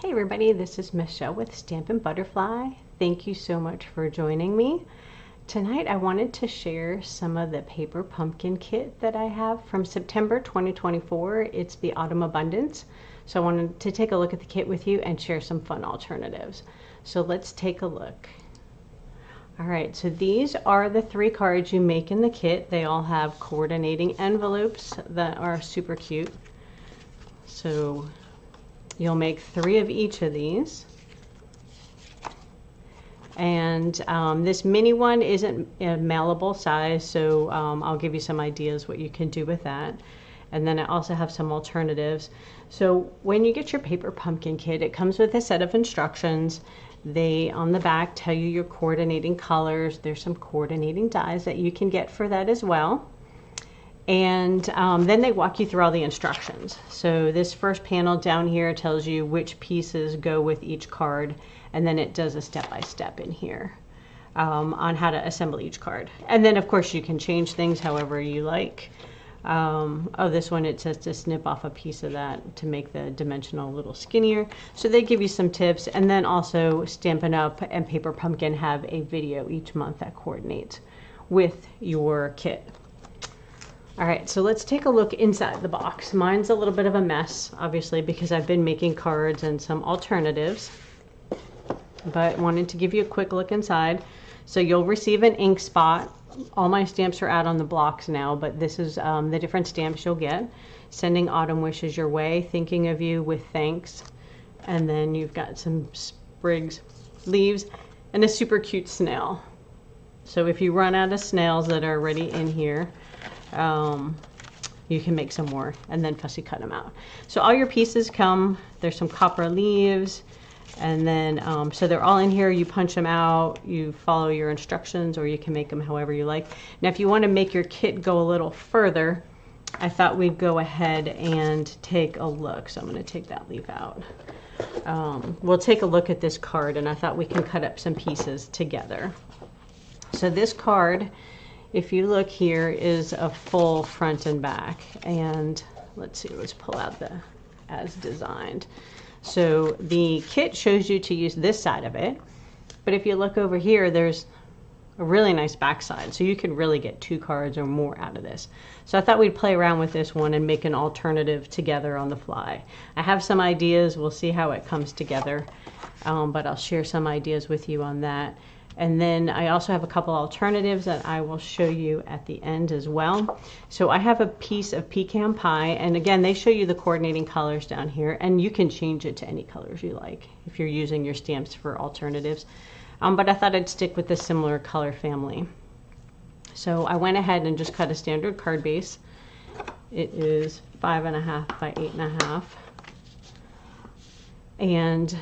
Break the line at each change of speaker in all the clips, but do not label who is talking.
Hey everybody, this is Michelle with Stampin' Butterfly. Thank you so much for joining me. Tonight I wanted to share some of the paper pumpkin kit that I have from September 2024. It's the Autumn Abundance. So I wanted to take a look at the kit with you and share some fun alternatives. So let's take a look. Alright, so these are the 3 cards you make in the kit. They all have coordinating envelopes that are super cute. So you'll make 3 of each of these. And this mini one isn't a mailable size, so I'll give you some ideas what you can do with that. And then I also have some alternatives. So when you get your paper pumpkin kit, it comes with a set of instructions. They, on the back, tell you your coordinating colors. There's some coordinating dies that you can get for that as well. And then they walk you through all the instructions. So this first panel down here tells you which pieces go with each card, and then it does a step-by-step in here on how to assemble each card. And then of course you can change things however you like. Oh, this one it says to snip off a piece of that to make the dimensional a little skinnier. So they give you some tips, and then also Stampin' Up! And Paper Pumpkin have a video each month that coordinates with your kit. Alright, so let's take a look inside the box. Mine's a little bit of a mess, obviously, because I've been making cards and some alternatives. But wanted to give you a quick look inside. So you'll receive an ink spot. All my stamps are out on the blocks now, but this is the different stamps you'll get. Sending autumn wishes your way, thinking of you with thanks. And then you've got some sprigs, leaves, and a super cute snail. So if you run out of snails that are already in here, you can make some more and then fussy cut them out. So all your pieces come, there's some copper leaves, and then so they're all in here. You punch them out, you follow your instructions, or you can make them however you like. Now if you want to make your kit go a little further, I thought we'd go ahead and take a look. So I'm going to take that leaf out. We'll take a look at this card, and I thought we can cut up some pieces together. So this card, if you look here, is a full front and back. And let's see, let's pull out the as designed. So the kit shows you to use this side of it. But if you look over here, there's a really nice back side. So you could really get 2 cards or more out of this. So I thought we'd play around with this one and make an alternative together on the fly. I have some ideas. We'll see how it comes together. But I'll share some ideas with you on that. And then I also have a couple alternatives that I will show you at the end as well. So I have a piece of pecan pie, and again, they show you the coordinating colors down here, and you can change it to any colors you like if you're using your stamps for alternatives. But I thought I'd stick with the similar color family. So I went ahead and just cut a standard card base. It is 5.5 by 8.5. And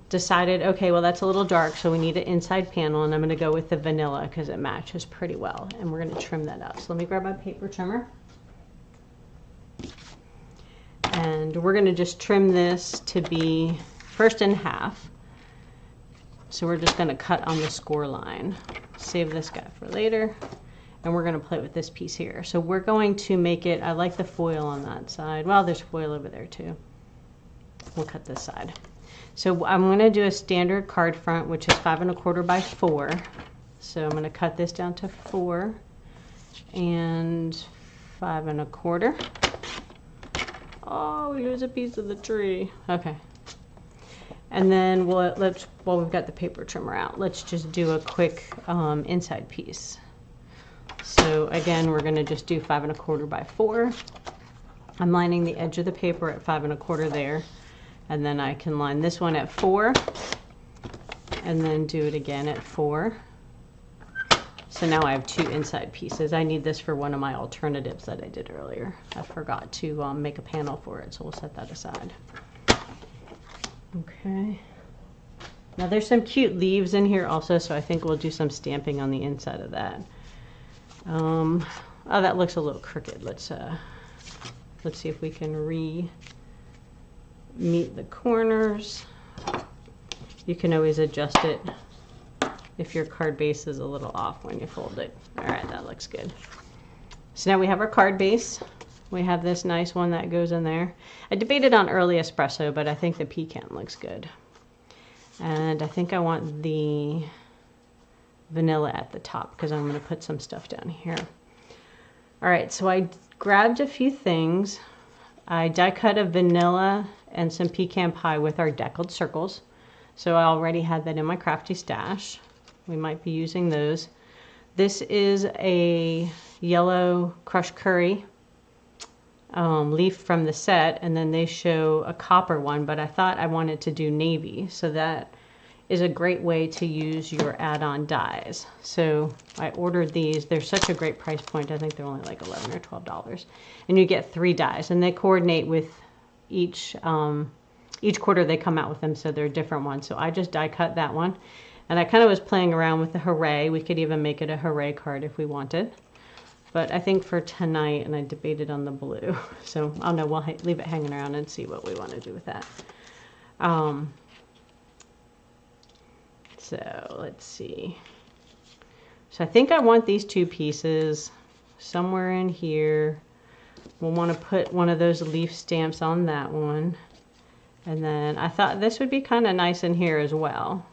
decided, okay, well that's a little dark, so we need an inside panel, and I'm going to go with the vanilla because it matches pretty well, and we're going to trim that up. So let me grab my paper trimmer, and we're going to just trim this to be first in half. So we're just going to cut on the score line. Save this guy for later, and we're going to play with this piece here. So we're going to make it, I like the foil on that side. Well, there's foil over there too. We'll cut this side. So I'm going to do a standard card front, which is 5.25 by 4. So I'm going to cut this down to 4 and 5.25. Oh, here's a piece of the tree. Okay. And then while we've got the paper trimmer out, let's just do a quick inside piece. So again, we're going to just do 5.25 by 4. I'm lining the edge of the paper at 5.25 there. And then I can line this one at 4, and then do it again at 4. So now I have 2 inside pieces. I need this for one of my alternatives that I did earlier. I forgot to make a panel for it, so we'll set that aside. Okay. Now there's some cute leaves in here also, so I think we'll do some stamping on the inside of that. Oh, that looks a little crooked. Let's see if we can meet the corners. You can always adjust it if your card base is a little off when you fold it. All right, that looks good. So now we have our card base. We have this nice one that goes in there. I debated on early espresso, but I think the pecan looks good. And I think I want the vanilla at the top because I'm going to put some stuff down here. All right, so I grabbed a few things. I die cut a vanilla and some pecan pie with our deckled circles. So I already had that in my crafty stash. We might be using those. This is a yellow crushed curry leaf from the set, and then they show a copper one, but I thought I wanted to do navy, so that is a great way to use your add-on dyes. So I ordered these. They're such a great price point. I think they're only like $11 or $12, and you get 3 dyes, and they coordinate with each quarter they come out with them, so they're different ones. So I just die cut that one, and I kind of was playing around with the hooray. We could even make it a hooray card if we wanted. But I think for tonight, and I debated on the blue, so I don't know, we'll leave it hanging around and see what we want to do with that. So let's see. So I think I want these 2 pieces somewhere in here. We'll want to put one of those leaf stamps on that one. And then I thought this would be kind of nice in here as well.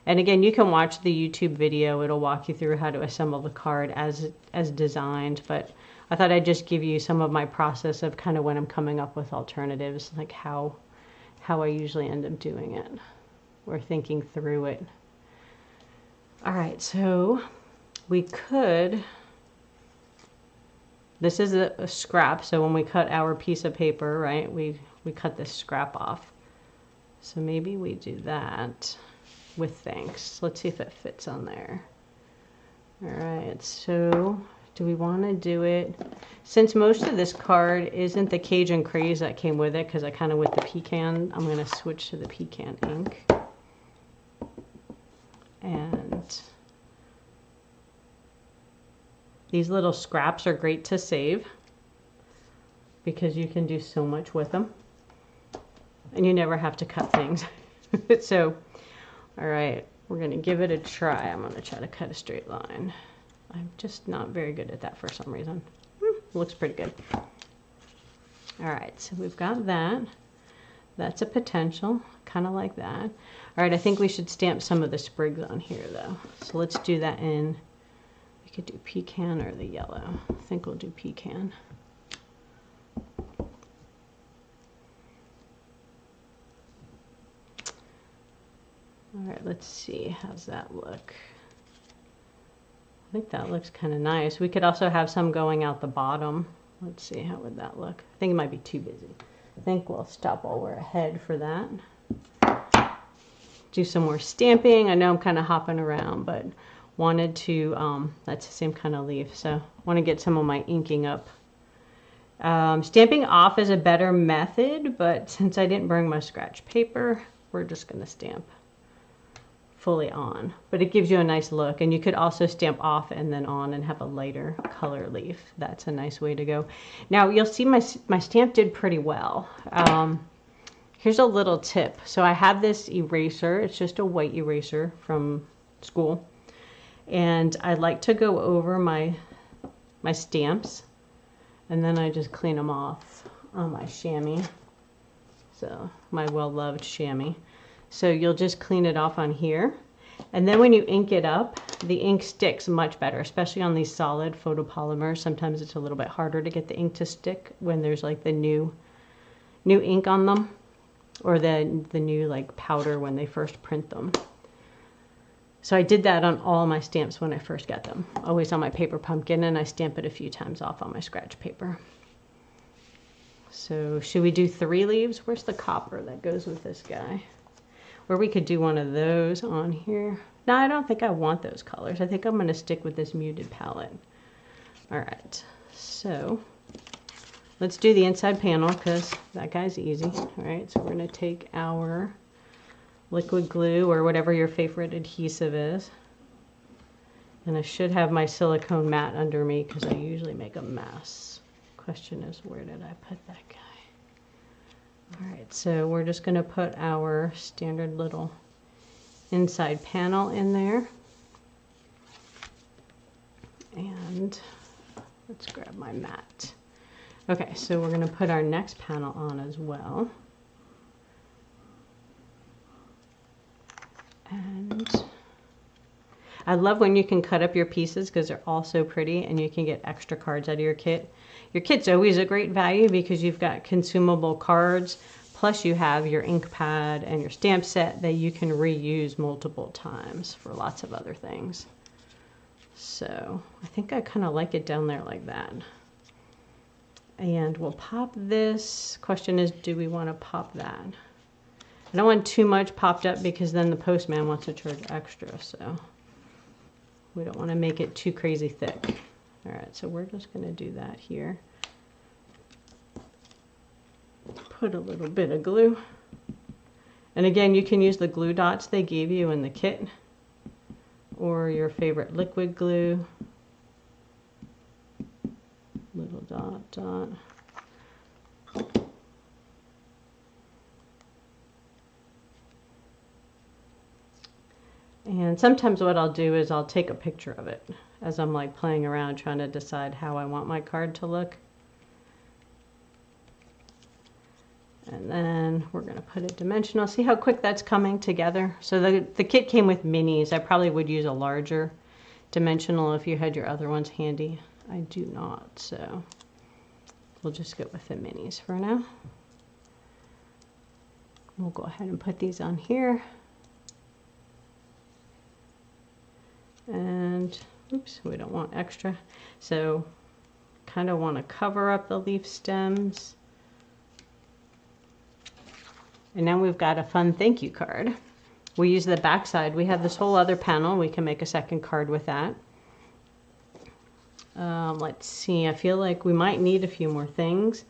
And again, you can watch the YouTube video. It'll walk you through how to assemble the card as designed. But I thought I'd just give you some of my process of kind of when I'm coming up with alternatives, like how I usually end up doing it or thinking through it. All right, so we could, this is a scrap. So when we cut our piece of paper, right, we cut this scrap off. So maybe we do that with thanks. Let's see if it fits on there. All right, so do we want to do it? Since most of this card isn't the Cajun Craze that came with it, because I kind of with the pecan, I'm going to switch to the pecan ink. And these little scraps are great to save because you can do so much with them. And you never have to cut things. So, all right, we're going to give it a try. I'm going to try to cut a straight line. I'm just not very good at that for some reason. Looks pretty good. All right, so we've got that. That's a potential, kind of like that. All right, I think we should stamp some of the sprigs on here, though. So let's do that in, we could do pecan or the yellow. I think we'll do pecan. All right, let's see. How's that look? I think that looks kind of nice. We could also have some going out the bottom. Let's see, how would that look? I think it might be too busy. I think we'll stop while we're ahead for that. Do some more stamping. I know I'm kind of hopping around, but wanted to, that's the same kind of leaf. So want to get some of my inking up. Stamping off is a better method, but since I didn't bring my scratch paper, we're just going to stamp fully on, but it gives you a nice look. And you could also stamp off and then on and have a lighter color leaf. That's a nice way to go. Now you'll see my stamp did pretty well. Here's a little tip. So I have this eraser. It's just a white eraser from school, and I like to go over my stamps, and then I just clean them off on my chamois. So my well-loved chamois. So you'll just clean it off on here. And then when you ink it up, the ink sticks much better, especially on these solid photopolymers. Sometimes it's a little bit harder to get the ink to stick when there's like the new ink on them, or the new like powder when they first print them. So I did that on all my stamps when I first got them. Always on my paper pumpkin, and I stamp it a few times off on my scratch paper. So should we do 3 leaves? Where's the copper that goes with this guy? Or we could do one of those on here. No, I don't think I want those colors. I think I'm going to stick with this muted palette. All right, so let's do the inside panel because that guy's easy. All right, so we're going to take our liquid glue or whatever your favorite adhesive is. And I should have my silicone mat under me because I usually make a mess. Question is, where did I put that guy? All right, so we're just going to put our standard little inside panel in there. And let's grab my mat. Okay, so we're going to put our next panel on as well. And I love when you can cut up your pieces because they're all so pretty and you can get extra cards out of your kit. Your kit's always a great value because you've got consumable cards, plus you have your ink pad and your stamp set that you can reuse multiple times for lots of other things. So I think I kind of like it down there like that. And we'll pop this. Question is, do we want to pop that? I don't want too much popped up because then the postman wants to charge extra, so we don't want to make it too crazy thick. All right, so we're just going to do that here. Put a little bit of glue. And again, you can use the glue dots they gave you in the kit or your favorite liquid glue. Little dot, dot. And sometimes what I'll do is I'll take a picture of it as I'm like playing around trying to decide how I want my card to look. And then we're going to put a dimensional. See how quick that's coming together? So the kit came with minis. I probably would use a larger dimensional if you had your other ones handy. I do not, so we'll just go with the minis for now. We'll go ahead and put these on here. And oops, we don't want extra. So kind of want to cover up the leaf stems. And now we've got a fun thank you card. We use the back side. We have this whole other panel. We can make a second card with that. Let's see, I feel like we might need a few more things.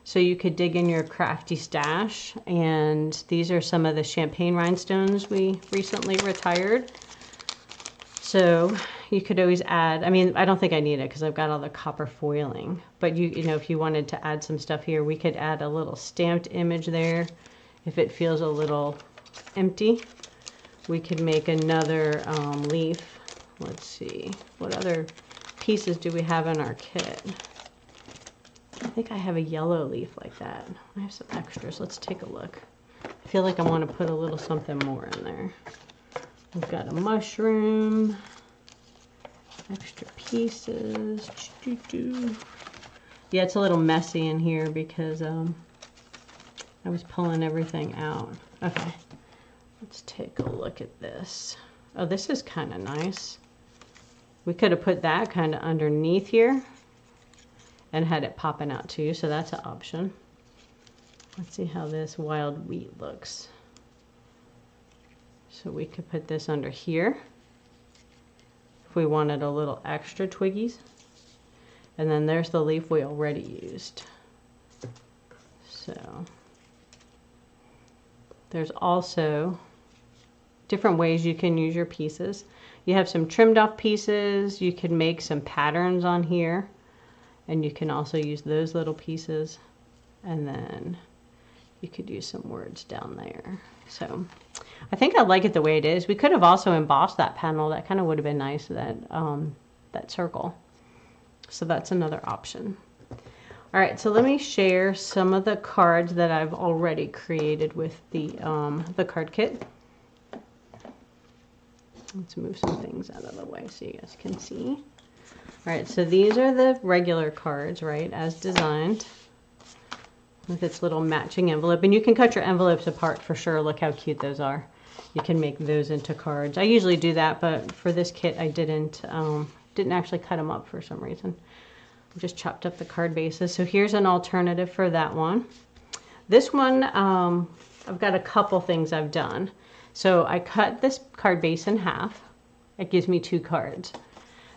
So you could dig in your crafty stash. And these are some of the champagne rhinestones we recently retired. So you could always add, I mean, I don't think I need it because I've got all the copper foiling. But you know, if you wanted to add some stuff here, we could add a little stamped image there. If it feels a little empty, we could make another leaf. Let's see, what other pieces do we have in our kit? I think I have a yellow leaf like that. I have some extras. Let's take a look. I feel like I want to put a little something more in there. We've got a mushroom, extra pieces. Yeah, it's a little messy in here because I was pulling everything out. Okay, let's take a look at this. Oh, this is kind of nice. We could have put that kind of underneath here and had it popping out too, so that's an option. Let's see how this wild wheat looks. So we could put this under here if we wanted a little extra twiggies. And then there's the leaf we already used. So there's also different ways you can use your pieces. You have some trimmed off pieces. You can make some patterns on here. And you can also use those little pieces. And then you could use some words down there. So I think I like it the way it is. We could have also embossed that panel. That kind of would have been nice, that circle. So that's another option. All right, so let me share some of the cards that I've already created with the card kit. Let's move some things out of the way so you guys can see. All right, so these are the regular cards, right, as designed, with its little matching envelope. And you can cut your envelopes apart for sure. Look how cute those are. You can make those into cards. I usually do that, but for this kit, I didn't actually cut them up for some reason. I just chopped up the card bases. So here's an alternative for that one. This one, I've got a couple things I've done. So I cut this card base in half. It gives me 2 cards.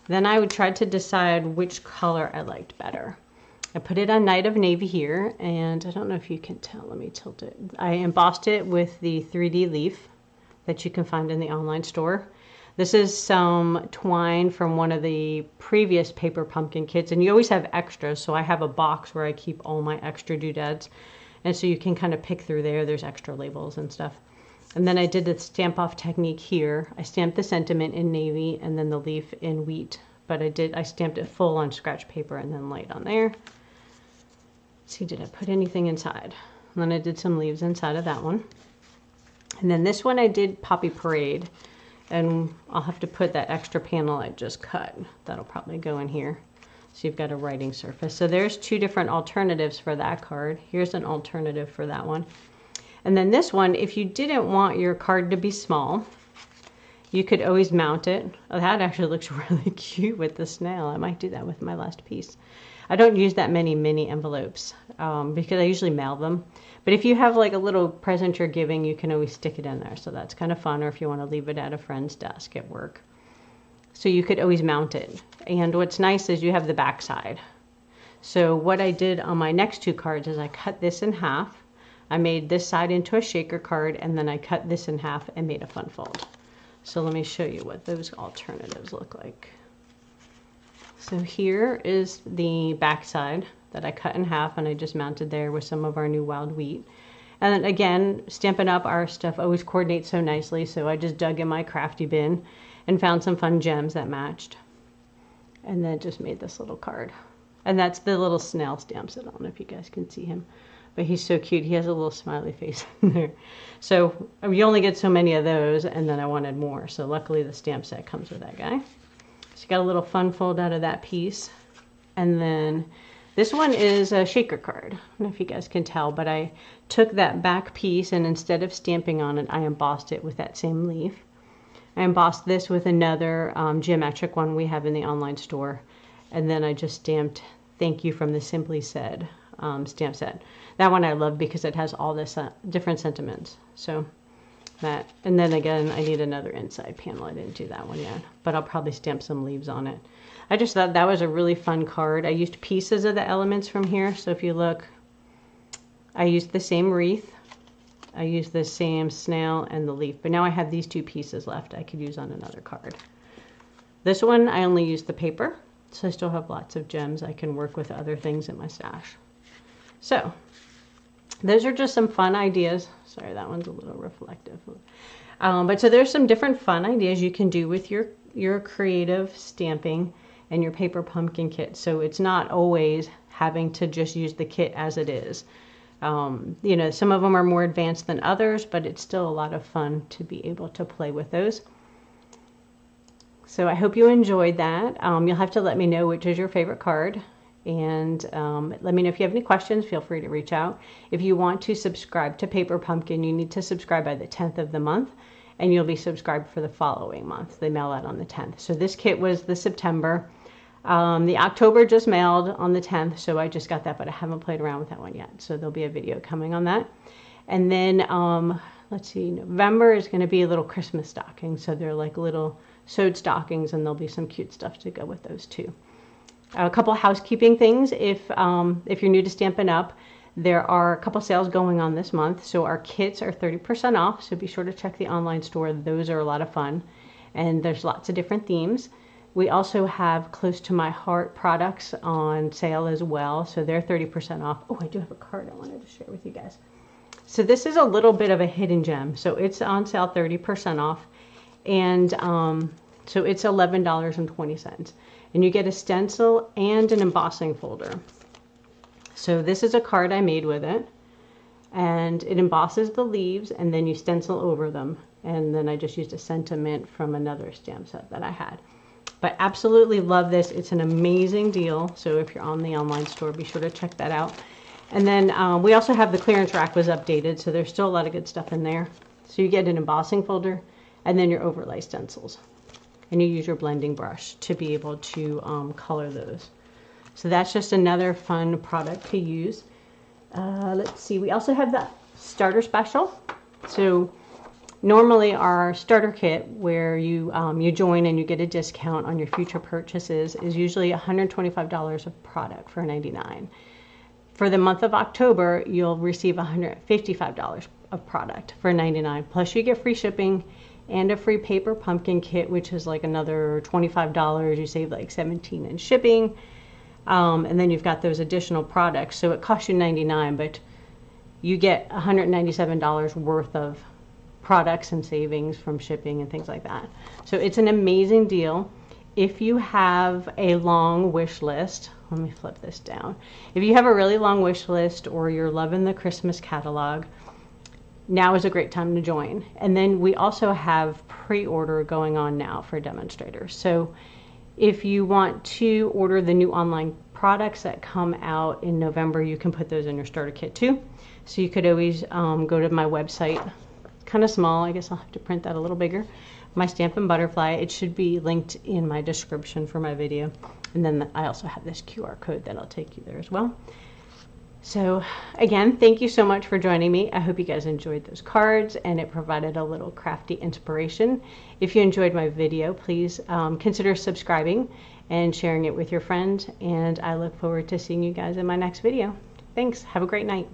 Then I would try to decide which color I liked better. I put it on Night of Navy here, and I don't know if you can tell. Let me tilt it. I embossed it with the 3D leaf that you can find in the online store. This is some twine from one of the previous paper pumpkin kits, and you always have extras, so I have a box where I keep all my extra doodads, and so you can kind of pick through there. There's extra labels and stuff. And then I did the stamp off technique here. I stamped the sentiment in navy and then the leaf in wheat, but I stamped it full on scratch paper and then light on there. see, did I put anything inside? And then I did some leaves inside of that one. And then this one I did Poppy Parade, and I'll have to put that extra panel I just cut. That'll probably go in here. So you've got a writing surface. So there's two different alternatives for that card. Here's an alternative for that one. And then this one, if you didn't want your card to be small, you could always mount it. Oh, that actually looks really cute with the snail. I might do that with my last piece. I don't use that many mini envelopes because I usually mail them. But if you have like a little present you're giving, you can always stick it in there. So that's kind of fun, or if you want to leave it at a friend's desk at work. So you could always mount it. And what's nice is you have the back side. So what I did on my next two cards is I cut this in half. I made this side into a shaker card, and then I cut this in half and made a fun fold. So let me show you what those alternatives look like. So here is the back side that I cut in half, and I just mounted there with some of our new wild wheat. And then again, Stampin' Up! Our stuff always coordinates so nicely, so I just dug in my crafty bin and found some fun gems that matched. And then just made this little card. And that's the little snail stamps. I don't know if you guys can see him, but he's so cute. He has a little smiley face in there. So you only get so many of those, and then I wanted more. So luckily the stamp set comes with that guy. So you got a little fun fold out of that piece. And then this one is a shaker card. I don't know if you guys can tell, but I took that back piece, and instead of stamping on it, I embossed it with that same leaf. I embossed this with another geometric one we have in the online store. And then I just stamped "Thank You" from the Simply Said stamp set. That one I love because it has all this different sentiments. So that, and then again, I need another inside panel. I didn't do that one yet, but I'll probably stamp some leaves on it. I just thought that was a really fun card. I used pieces of the elements from here. So if you look, I used the same wreath. I used the same snail and the leaf, but now I have these two pieces left I could use on another card. This one, I only used the paper, so I still have lots of gems. I can work with other things in my stash. So those are just some fun ideas. Sorry, that one's a little reflective. But so there's some different fun ideas you can do with your creative stamping and your paper pumpkin kit. So it's not always having to just use the kit as it is. You know, some of them are more advanced than others, but it's still a lot of fun to be able to play with those. So I hope you enjoyed that. You'll have to let me know which is your favorite card. And let me know if you have any questions. Feel free to reach out. If you want to subscribe to Paper Pumpkin, you need to subscribe by the 10th of the month, and you'll be subscribed for the following month. They mail out on the 10th. So this kit was the September. The October just mailed on the 10th, so I just got that, but I haven't played around with that one yet. So there'll be a video coming on that. And then, let's see, November is going to be a little Christmas stocking. So they're like little sewed stockings, and there'll be some cute stuff to go with those too. A couple housekeeping things. If you're new to Stampin' Up, there are a couple sales going on this month. So our kits are 30% off, so be sure to check the online store. Those are a lot of fun, and there's lots of different themes. We also have Close to My Heart products on sale as well, so they're 30% off. Oh, I do have a card I wanted to share with you guys. So this is a little bit of a hidden gem. So it's on sale 30% off, and so it's $11.20. And you get a stencil and an embossing folder. So this is a card I made with it, and it embosses the leaves, and then you stencil over them. And then I just used a sentiment from another stamp set that I had. But absolutely love this. It's an amazing deal. So if you're on the online store, be sure to check that out. And then we also have the clearance rack was updated, so there's still a lot of good stuff in there. So you get an embossing folder and then your overlay stencils. And you use your blending brush to be able to color those. So that's just another fun product to use. Let's see, we also have the starter special. So normally our starter kit, where you join and you get a discount on your future purchases, is usually $125 of product for $99. For the month of October, you'll receive $155 of product for $99. Plus you get free shipping and a free paper pumpkin kit, which is like another $25. You save like $17 in shipping. And then you've got those additional products. So it costs you $99, but you get $197 worth of products and savings from shipping and things like that. So it's an amazing deal. if you have a long wish list, let me flip this down. If you have a really long wish list or you're loving the Christmas catalog, now is a great time to join. And then we also have pre-order going on now for demonstrators. So if you want to order the new online products that come out in November, you can put those in your starter kit too. So you could always go to my website, kind of small, I guess I'll have to print that a little bigger, my Stampin' Butterfly. It should be linked in my description for my video. And then I also have this QR code that'll take you there as well. So again, thank you so much for joining me. I hope you guys enjoyed those cards and it provided a little crafty inspiration. If you enjoyed my video, please consider subscribing and sharing it with your friends. And I look forward to seeing you guys in my next video. Thanks. Have a great night.